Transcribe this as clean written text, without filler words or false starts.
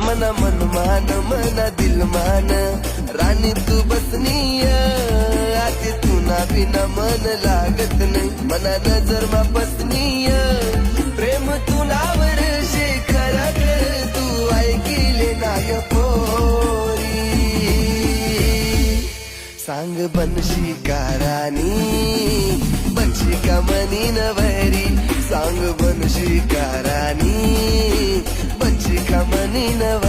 मना मनमान मना दिलमान राणी तू बसनीय आते तू ना बिना मन लागत नाही मना नजर मा बसनीय प्रेम तू नावर शेखरात तू ऐकिले नाय पोरी सांग बनशी का राणी बनशी का मनी नवरी सांग बनशी का राणी बनशी का मनी नवरी